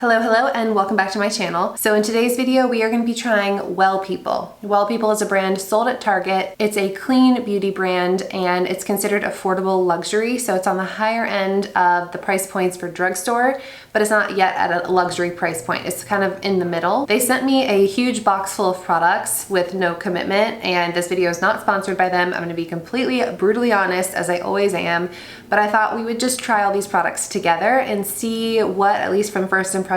Hello, and welcome back to my channel. So in today's video, we are going to be trying Well People. Well People is a brand sold at Target. It's a clean beauty brand and it's considered affordable luxury. So it's on the higher end of the price points for drugstore, but it's not yet at a luxury price point. It's kind of in the middle. They sent me a huge box full of products with no commitment, and this video is not sponsored by them. I'm going to be completely brutally honest, as I always am, but I thought we would just try all these products together and see what, at least from first impressions,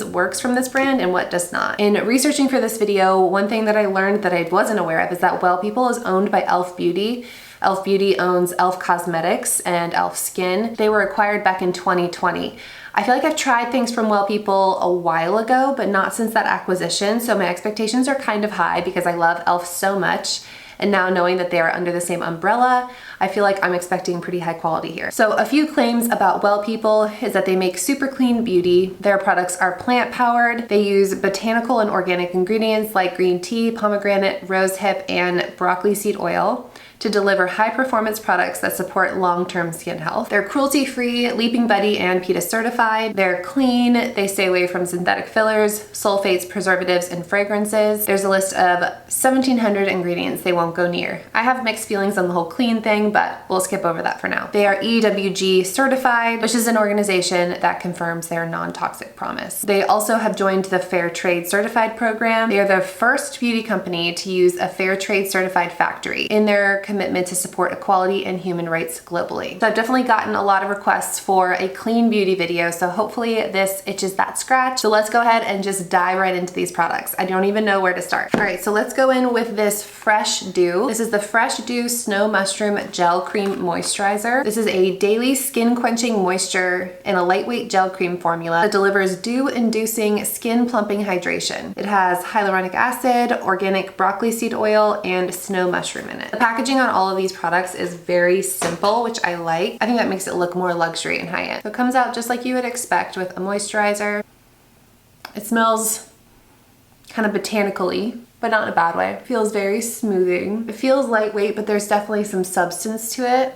works from this brand and what does not. In researching for this video, one thing that I learned that I wasn't aware of is that Well People is owned by e.l.f. Beauty. e.l.f. Beauty owns e.l.f. Cosmetics and e.l.f. Skin. They were acquired back in 2020. I feel like I've tried things from Well People a while ago, but not since that acquisition, so my expectations are kind of high because I love e.l.f. so much. And now knowing that they are under the same umbrella, I feel like I'm expecting pretty high quality here. So a few claims about Well People is that they make super clean beauty. Their products are plant powered. They use botanical and organic ingredients like green tea, pomegranate, rosehip, and broccoli seed oil to deliver high performance products that support long-term skin health. They're cruelty-free, Leaping Buddy and PETA certified. They're clean. They stay away from synthetic fillers, sulfates, preservatives, and fragrances. There's a list of 1,700 ingredients they won't go near. I have mixed feelings on the whole clean thing, but we'll skip over that for now. They are EWG certified, which is an organization that confirms their non-toxic promise. They also have joined the Fair Trade Certified program. They are the first beauty company to use a Fair Trade certified factory in their commitment to support equality and human rights globally. So I've definitely gotten a lot of requests for a clean beauty video, so hopefully this itches that scratch. So let's go ahead and just dive right into these products. I don't even know where to start. All right, so let's go in with this Fresh Dew. This is the Fresh Dew Snow Mushroom Gel Cream Moisturizer. This is a daily skin quenching moisture in a lightweight gel cream formula that delivers dew-inducing skin plumping hydration. It has hyaluronic acid, organic broccoli seed oil, and snow mushroom in it. The packaging on all of these products is very simple, which I like. I think that makes it look more luxury and high-end. So it comes out just like you would expect with a moisturizer. It smells kind of botanically, but not in a bad way. It feels very smoothing. It feels lightweight, but there's definitely some substance to it.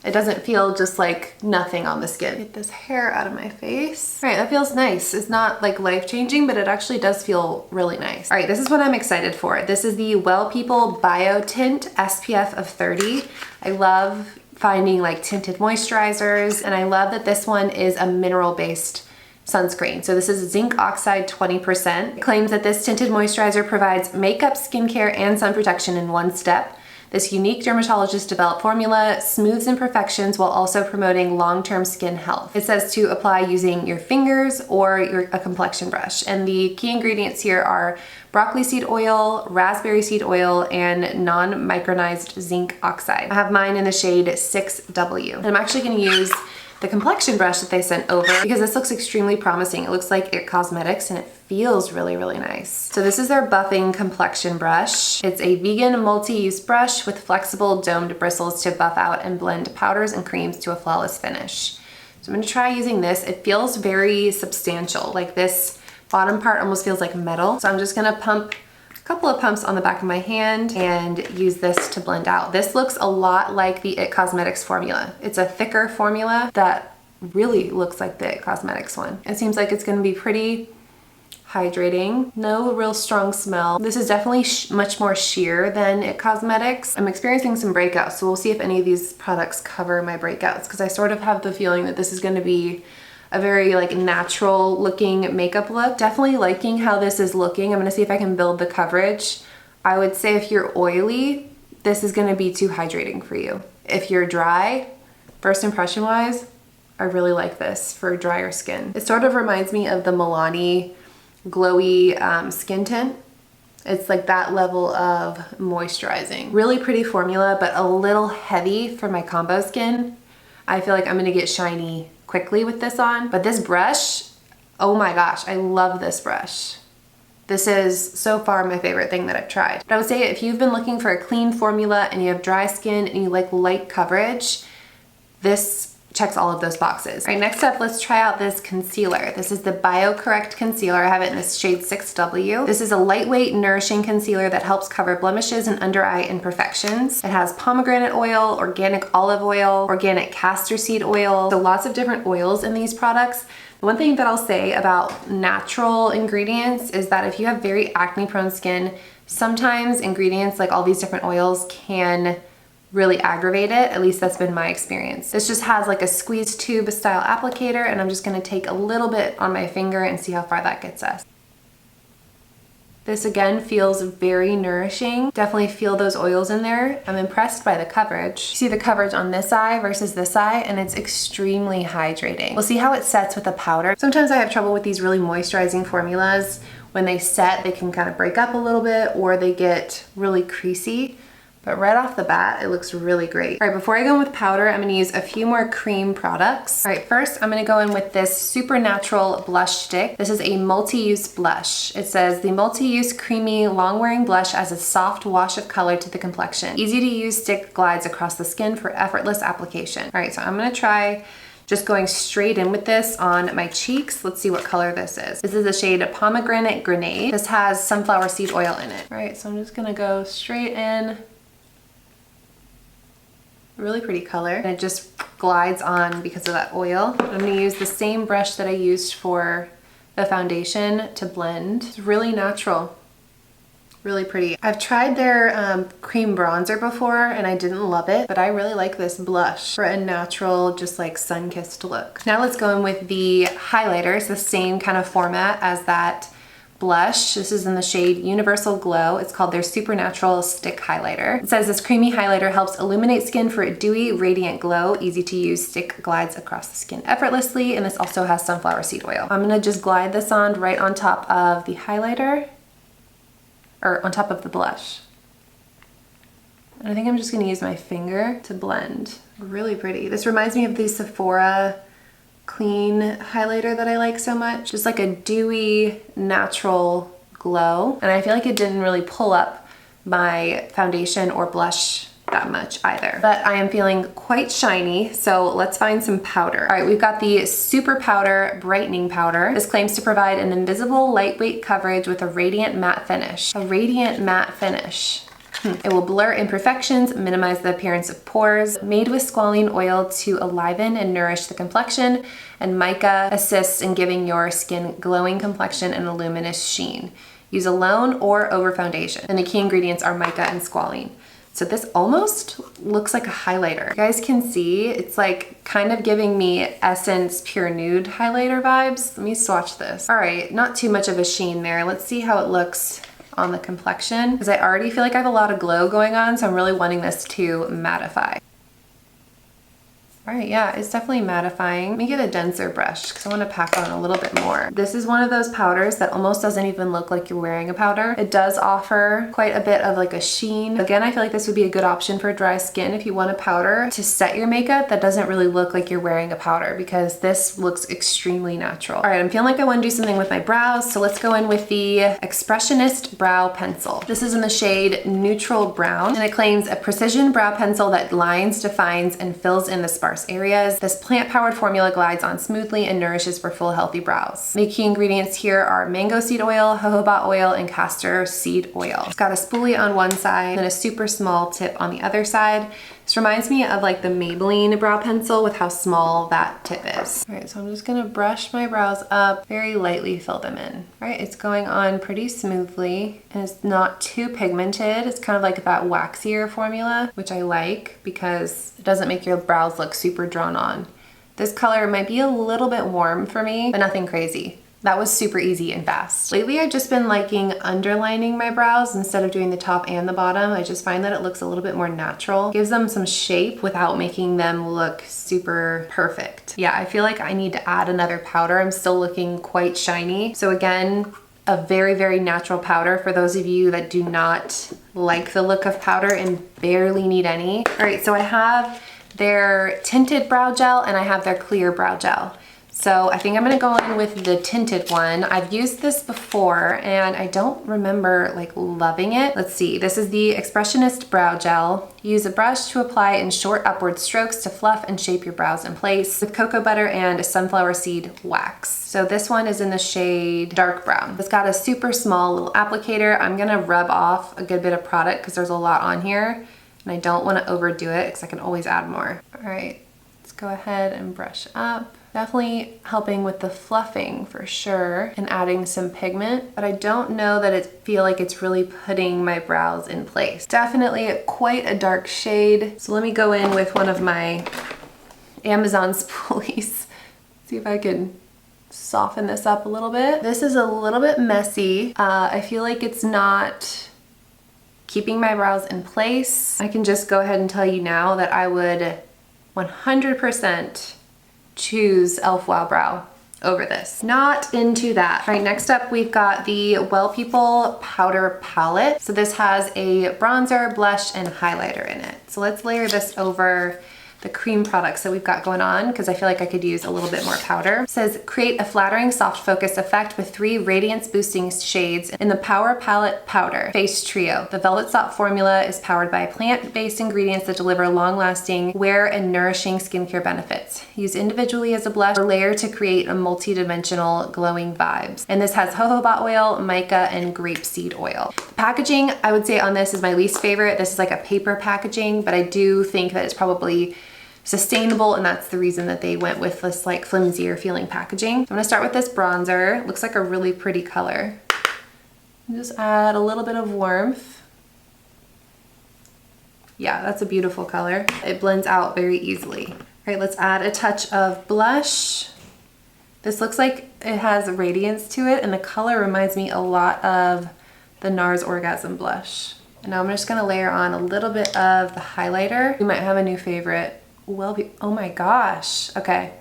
It doesn't feel just like nothing on the skin. Get this hair out of my face. All right, that feels nice. It's not like life-changing, but it actually does feel really nice. All right, this is what I'm excited for. This is the Well People Bio Tint SPF of 30. I love finding like tinted moisturizers, and I love that this one is a mineral-based sunscreen. So this is zinc oxide 20%. It claims that this tinted moisturizer provides makeup, skincare, and sun protection in one step. This unique dermatologist developed formula smooths imperfections while also promoting long-term skin health. It says to apply using your fingers or a complexion brush. And the key ingredients here are broccoli seed oil, raspberry seed oil, and non-micronized zinc oxide. I have mine in the shade 6W. And I'm actually gonna use the complexion brush that they sent over because this looks extremely promising. It looks like It Cosmetics and it feels really, really nice. So this is their buffing complexion brush. It's a vegan multi-use brush with flexible domed bristles to buff out and blend powders and creams to a flawless finish. So I'm gonna try using this. It feels very substantial. Like this bottom part almost feels like metal. So I'm just gonna pump couple of pumps on the back of my hand and use this to blend out. This looks a lot like the It Cosmetics formula. It's a thicker formula that really looks like the It Cosmetics one. It seems like it's gonna be pretty hydrating. No real strong smell. This is definitely much more sheer than It Cosmetics. I'm experiencing some breakouts, so we'll see if any of these products cover my breakouts, because I sort of have the feeling that this is gonna be a very like natural looking makeup look. Definitely liking how this is looking. I'm gonna see if I can build the coverage. I would say if you're oily, this is gonna be too hydrating for you. If you're dry, first impression wise, I really like this for drier skin. It sort of reminds me of the Milani glowy skin tint. It's like that level of moisturizing. Really pretty formula, but a little heavy for my combo skin. I feel like I'm gonna get shiny quickly with this on, but this brush, oh my gosh, I love this brush. This is so far my favorite thing that I've tried. But I would say if you've been looking for a clean formula and you have dry skin and you like light coverage, this checks all of those boxes. All right, next up, let's try out this concealer. This is the BioCorrect concealer. I have it in this shade 6W. This is a lightweight, nourishing concealer that helps cover blemishes and under eye imperfections. It has pomegranate oil, organic olive oil, organic castor seed oil, so lots of different oils in these products One thing that I'll say about natural ingredients is that if you have very acne prone skin, sometimes ingredients like all these different oils can really aggravate it. At least that's been my experience. This just has like a squeeze tube style applicator, and I'm just gonna take a little bit on my finger and see how far that gets us. This again feels very nourishing. Definitely feel those oils in there. I'm impressed by the coverage. See the coverage on this eye versus this eye, and it's extremely hydrating. We'll see how it sets with the powder. Sometimes I have trouble with these really moisturizing formulas. When they set, they can kind of break up a little bit or they get really creasy. But right off the bat, it looks really great. All right, before I go in with powder, I'm gonna use a few more cream products. All right, first I'm gonna go in with this Supernatural blush stick. This is a multi-use blush. It says the multi-use creamy long-wearing blush adds a soft wash of color to the complexion. Easy to use stick glides across the skin for effortless application. All right, so I'm gonna try just going straight in with this on my cheeks. Let's see what color this is. This is the shade Pomegranate Grenade. This has sunflower seed oil in it. All right, so I'm just gonna go straight in. Really pretty color, and it just glides on because of that oil. I'm gonna use the same brush that I used for the foundation to blend. It's really natural, really pretty. I've tried their cream bronzer before and I didn't love it, but I really like this blush for a natural, just like sun-kissed look. Now let's go in with the highlighter. It's the same kind of format as that blush. This is in the shade Universal Glow. It's called their Supernatural Stick Highlighter. It says this creamy highlighter helps illuminate skin for a dewy, radiant glow. Easy to use stick glides across the skin effortlessly, and this also has sunflower seed oil. I'm gonna just glide this on right on top of the highlighter, or on top of the blush. And I think I'm just gonna use my finger to blend. Really pretty. This reminds me of the Sephora clean highlighter that I like so much. Just like a dewy, natural glow. And I feel like it didn't really pull up my foundation or blush that much either. But I am feeling quite shiny, so let's find some powder. All right, we've got the Superpowder Brightening Powder. This claims to provide an invisible, lightweight coverage with a radiant matte finish. A radiant matte finish. It will blur imperfections, minimize the appearance of pores, made with squalene oil to enliven and nourish the complexion, and mica assists in giving your skin glowing complexion and a luminous sheen. Use alone or over foundation. And the key ingredients are mica and squalene. So this almost looks like a highlighter. You guys can see, it's like kind of giving me Essence Pure Nude highlighter vibes. Let me swatch this. All right, not too much of a sheen there. Let's see how it looks on the complexion, because I already feel like I have a lot of glow going on, so I'm really wanting this to mattify. All right, yeah, it's definitely mattifying. Let me get a denser brush because I want to pack on a little bit more. This is one of those powders that almost doesn't even look like you're wearing a powder. It does offer quite a bit of like a sheen. Again, I feel like this would be a good option for dry skin if you want a powder to set your makeup that doesn't really look like you're wearing a powder, because this looks extremely natural. All right, I'm feeling like I want to do something with my brows, so let's go in with the Expressionist Brow Pencil. This is in the shade Neutral Brown, and it claims a precision brow pencil that lines, defines, and fills in the sparse areas. This plant-powered formula glides on smoothly and nourishes for full, healthy brows. The key ingredients here are mango seed oil, jojoba oil, and castor seed oil. It's got a spoolie on one side and a super small tip on the other side. This reminds me of like the Maybelline brow pencil with how small that tip is. All right, so I'm just gonna brush my brows up, very lightly fill them in. All right, it's going on pretty smoothly and it's not too pigmented. It's kind of like that waxier formula, which I like because it doesn't make your brows look super drawn on. This color might be a little bit warm for me, but nothing crazy. That was super easy and fast. Lately, I've just been liking underlining my brows instead of doing the top and the bottom. I just find that it looks a little bit more natural. Gives them some shape without making them look super perfect. Yeah, I feel like I need to add another powder. I'm still looking quite shiny. So again, a very, very natural powder for those of you that do not like the look of powder and barely need any. All right, so I have their tinted brow gel and I have their clear brow gel. So I think I'm gonna go in with the tinted one. I've used this before and I don't remember like loving it. Let's see, this is the Expressionist Brow Gel. Use a brush to apply in short upward strokes to fluff and shape your brows in place with cocoa butter and sunflower seed wax. So this one is in the shade Dark Brown. It's got a super small little applicator. I'm gonna rub off a good bit of product because there's a lot on here and I don't wanna overdo it because I can always add more. All right, let's go ahead and brush up. Definitely helping with the fluffing for sure and adding some pigment, but I don't know that it feel like it's really putting my brows in place. Definitely quite a dark shade. So let me go in with one of my Amazon spoolies. See if I can soften this up a little bit. This is a little bit messy. I feel like it's not keeping my brows in place. I can just go ahead and tell you now that I would 100% choose e.l.f. Wow Brow over this. Not into that. All right, next up we've got the Well People Powder Palette. So this has a bronzer, blush, and highlighter in it. So let's layer this over the cream products that we've got going on because I feel like I could use a little bit more powder. It says create a flattering soft focus effect with 3 radiance boosting shades in the Power Palette Powder Face Trio. The Velvet Soft formula is powered by plant-based ingredients that deliver long-lasting wear and nourishing skincare benefits. Use individually as a blush or layer to create a multi-dimensional glowing vibes. And this has jojoba oil, mica, and grapeseed oil. The packaging, I would say on this is my least favorite. This is like a paper packaging, but I do think that it's probably sustainable, and that's the reason that they went with this like flimsier feeling packaging. I'm gonna start with this bronzer. It looks like a really pretty color. Just add a little bit of warmth. Yeah, that's a beautiful color. It blends out very easily. All right, let's add a touch of blush. This looks like it has radiance to it, and the color reminds me a lot of the NARS Orgasm blush. And now I'm just gonna layer on a little bit of the highlighter. You might have a new favorite. Oh my gosh, okay.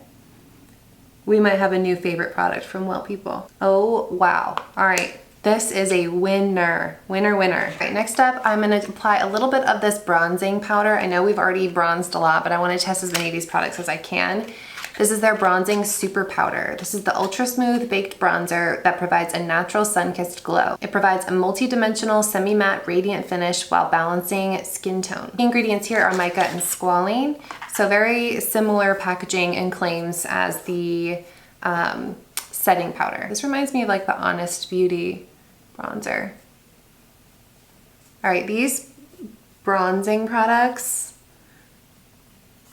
We might have a new favorite product from Well People. Oh, wow. All right, this is a winner, winner, winner. All right, next up, I'm gonna apply a little bit of this bronzing powder. I know we've already bronzed a lot, but I wanna test as many of these products as I can. This is their Bronzing Superpowder. This is the ultra smooth baked bronzer that provides a natural sun-kissed glow. It provides a multi-dimensional semi-matte radiant finish while balancing skin tone. The ingredients here are mica and squalene, so very similar packaging and claims as the setting powder. This reminds me of like the Honest Beauty bronzer. All right, these bronzing products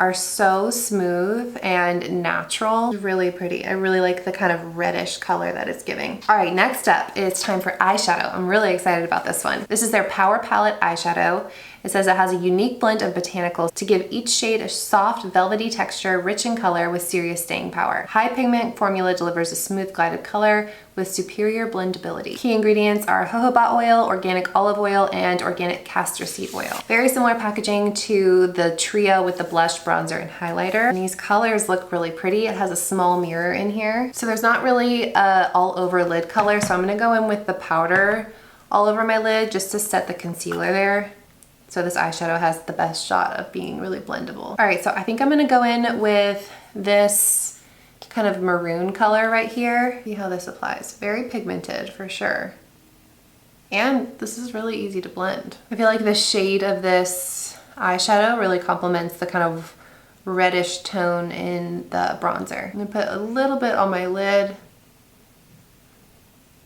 are so smooth and natural. Really pretty. I really like the kind of reddish color that it's giving. All right, next up, it's time for eyeshadow. I'm really excited about this one. This is their Power Palette eyeshadow. It says it has a unique blend of botanicals to give each shade a soft, velvety texture, rich in color with serious staying power. High pigment formula delivers a smooth glided color with superior blendability. Key ingredients are jojoba oil, organic olive oil, and organic castor seed oil. Very similar packaging to the trio with the blush, bronzer, and highlighter. And these colors look really pretty. It has a small mirror in here. So there's not really a all over lid color, so I'm gonna go in with the powder all over my lid just to set the concealer there. So this eyeshadow has the best shot of being really blendable. All right, so I think I'm gonna go in with this kind of maroon color right here. See how this applies. Very pigmented for sure. And this is really easy to blend. I feel like the shade of this eyeshadow really complements the kind of reddish tone in the bronzer. I'm gonna put a little bit on my lid.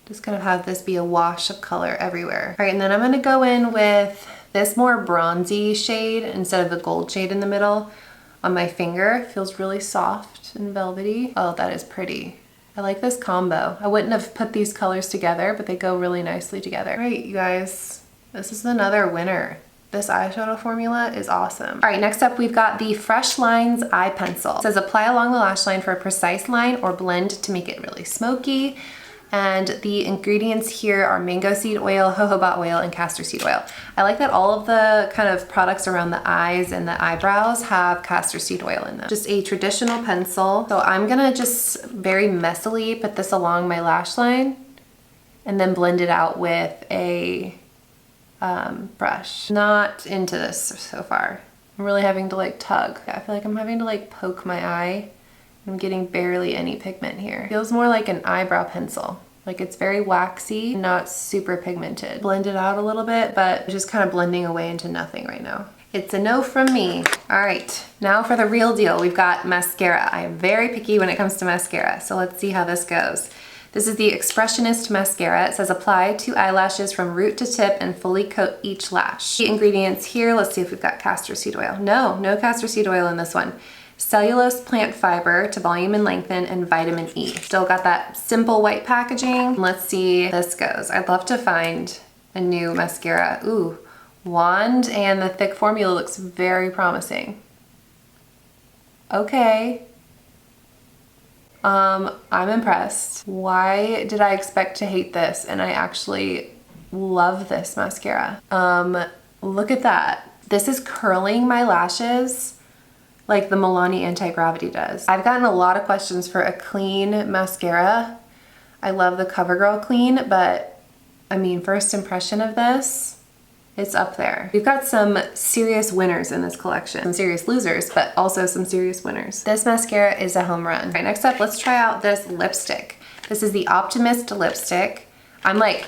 Just kind of have this be a wash of color everywhere. All right, and then I'm gonna go in with this more bronzy shade instead of the gold shade in the middle on my finger. It feels really soft and velvety. Oh, that is pretty. I like this combo. I wouldn't have put these colors together, but they go really nicely together. All right, you guys, this is another winner. This eyeshadow formula is awesome. All right, next up we've got the Fresh Lines Eye Pencil. It says apply along the lash line for a precise line or blend to make it really smoky. And the ingredients here are mango seed oil, jojoba oil, and castor seed oil. I like that all of the kind of products around the eyes and the eyebrows have castor seed oil in them. Just a traditional pencil. So I'm gonna just very messily put this along my lash line and then blend it out with a brush. Not into this so far. I'm really having to like tug. I feel like I'm having to like poke my eye. I'm getting barely any pigment here. Feels more like an eyebrow pencil. Like it's very waxy, not super pigmented. Blend it out a little bit, but it's just kind of blending away into nothing right now. It's a no from me. All right, now for the real deal. We've got mascara. I am very picky when it comes to mascara, so let's see how this goes. This is the Expressionist Mascara. It says apply 2 eyelashes from root to tip and fully coat each lash. The ingredients here, let's see if we've got castor seed oil. No castor seed oil in this one. cellulose plant fiber to volume and lengthen, and vitamin E. Still got that simple white packaging. Let's see how this goes. I'd love to find a new mascara. Ooh, wand, and the thick formula looks very promising. Okay. I'm impressed. Why did I expect to hate this? And I actually love this mascara. Look at that. This is curling my lashes like the Milani Anti-Gravity does. I've gotten a lot of questions for a clean mascara. I love the CoverGirl Clean, but I mean, first impression of this, it's up there. We've got some serious winners in this collection. Some serious losers, but also some serious winners. This mascara is a home run. All right, next up, let's try out this lipstick. This is the Optimist lipstick. I'm like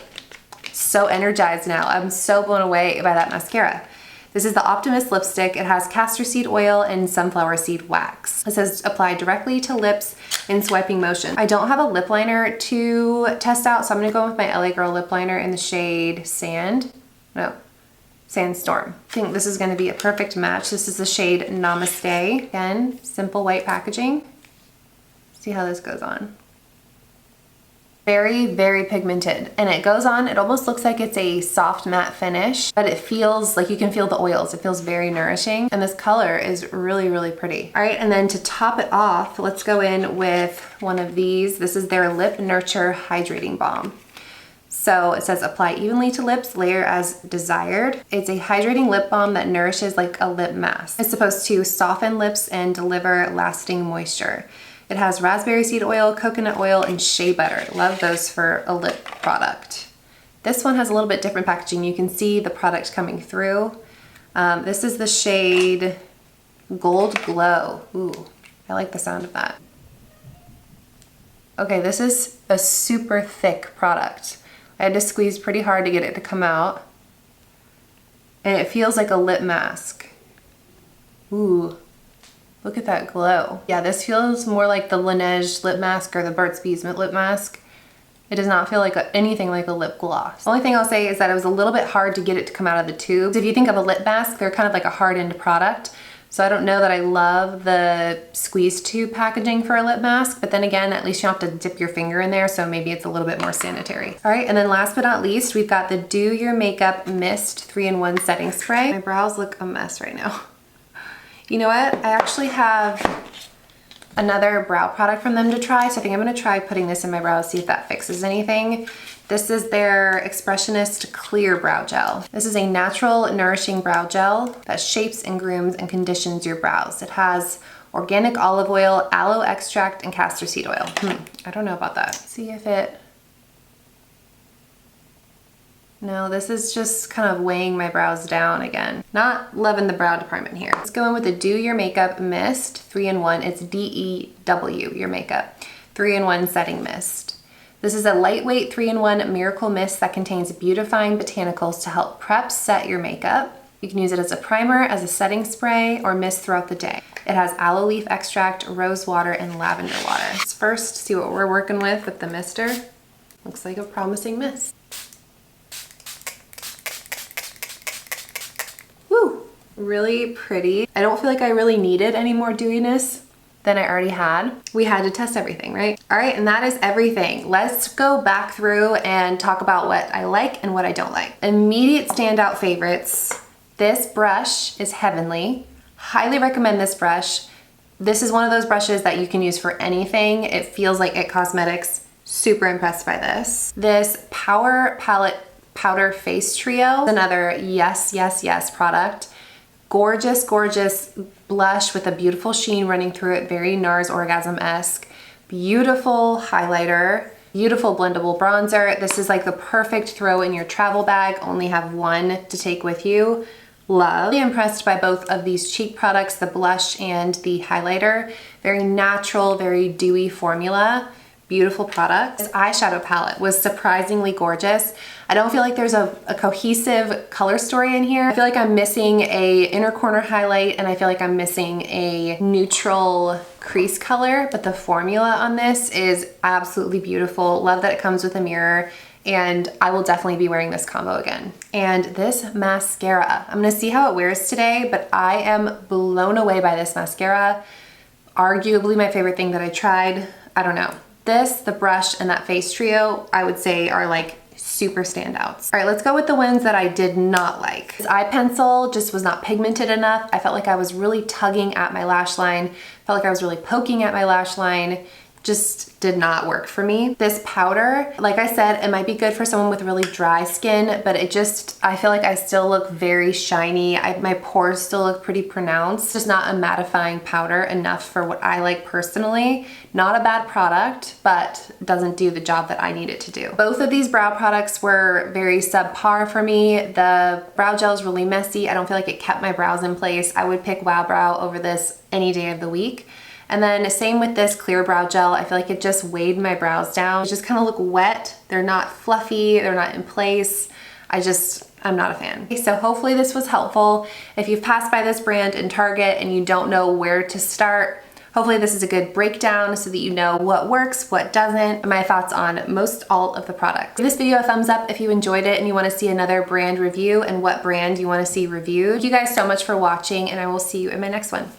so energized now. I'm so blown away by that mascara. This is the Optimist lipstick. It has castor seed oil and sunflower seed wax. It says apply directly to lips in swiping motion. I don't have a lip liner to test out, so I'm gonna go with my LA Girl lip liner in the shade Sandstorm. I think this is gonna be a perfect match. This is the shade Namaste. Again, simple white packaging. See how this goes on. Very, very pigmented. And it goes on, it almost looks like it's a soft matte finish, but it feels like you can feel the oils. It feels very nourishing. And this color is really, really pretty. All right, and then to top it off, let's go in with one of these. This is their Lip Nurture Hydrating Balm. So it says apply evenly to lips, layer as desired. It's a hydrating lip balm that nourishes like a lip mask. It's supposed to soften lips and deliver lasting moisture. It has raspberry seed oil, coconut oil, and shea butter. Love those for a lip product. This one has a little bit different packaging. You can see the product coming through. This is the shade Gold Glow. Ooh, I like the sound of that. Okay, this is a super thick product. I had to squeeze pretty hard to get it to come out. And it feels like a lip mask. Ooh, look at that glow. Yeah, this feels more like the Laneige lip mask or the Burt's Bees lip mask. It does not feel like anything like a lip gloss. The only thing I'll say is that it was a little bit hard to get it to come out of the tube. If you think of a lip mask, they're kind of like a hard-end product. So I don't know that I love the squeeze tube packaging for a lip mask, but then again, at least you don't have to dip your finger in there, so maybe it's a little bit more sanitary. All right, and then last but not least, we've got the Do Your Makeup Mist 3-in-1 Setting Spray. My brows look a mess right now. You know what? I actually have another brow product from them to try, so I think I'm gonna try putting this in my brows, see if that fixes anything. This is their Expressionist Clear Brow Gel. This is a natural, nourishing brow gel that shapes and grooms and conditions your brows. It has organic olive oil, aloe extract, and castor seed oil. I don't know about that. See if it... No, this is just kind of weighing my brows down again. Not loving the brow department here. Let's go in with the Do Your Makeup Mist 3-in-1. It's D-E-W, Your Makeup. 3-in-1 Setting Mist. This is a lightweight 3-in-1 miracle mist that contains beautifying botanicals to help prep set your makeup. You can use it as a primer, as a setting spray, or mist throughout the day. It has aloe leaf extract, rose water, and lavender water. Let's first see what we're working with the mister. Looks like a promising mist. Woo! Really pretty. I don't feel like I really needed any more dewiness than I already had. We had to test everything, right? All right, and that is everything. Let's go back through and talk about what I like and what I don't like. Immediate standout favorites. This brush is heavenly. Highly recommend this brush. This is one of those brushes that you can use for anything. It feels like IT Cosmetics. Super impressed by this. This Power Palette Powder Face Trio, another yes, yes, yes product. Gorgeous, gorgeous blush with a beautiful sheen running through it, very NARS Orgasm-esque. Beautiful highlighter, beautiful blendable bronzer. This is like the perfect throw in your travel bag, only have one to take with you. Love. Really impressed by both of these cheek products, the blush and the highlighter. Very natural, very dewy formula. Beautiful product. This eyeshadow palette was surprisingly gorgeous. I don't feel like there's a cohesive color story in here. I feel like I'm missing a inner corner highlight and I feel like I'm missing a neutral crease color, but the formula on this is absolutely beautiful. Love that it comes with a mirror, and I will definitely be wearing this combo again. And this mascara, I'm gonna see how it wears today, but I am blown away by this mascara. arguably my favorite thing that I tried. I don't know. This, the brush, and that face trio, I would say are like super standouts. All right, let's go with the ones that I did not like. This eye pencil just was not pigmented enough. I felt like I was really tugging at my lash line. Felt like I was really poking at my lash line. Just did not work for me. This powder, like I said, it might be good for someone with really dry skin, but I feel like I still look very shiny. My pores still look pretty pronounced. It's just not a mattifying powder enough for what I like personally. Not a bad product, but doesn't do the job that I need it to do. Both of these brow products were very subpar for me. The brow gel is really messy. I don't feel like it kept my brows in place. I would pick Wow Brow over this any day of the week. And then same with this clear brow gel. I feel like it just weighed my brows down. They just kind of look wet. They're not fluffy. They're not in place. I'm not a fan. Okay, so hopefully this was helpful. If you've passed by this brand in Target and you don't know where to start, hopefully this is a good breakdown so that you know what works, what doesn't, and my thoughts on most all of the products. Give this video a thumbs up if you enjoyed it and you want to see another brand review and what brand you want to see reviewed. Thank you guys so much for watching, and I will see you in my next one.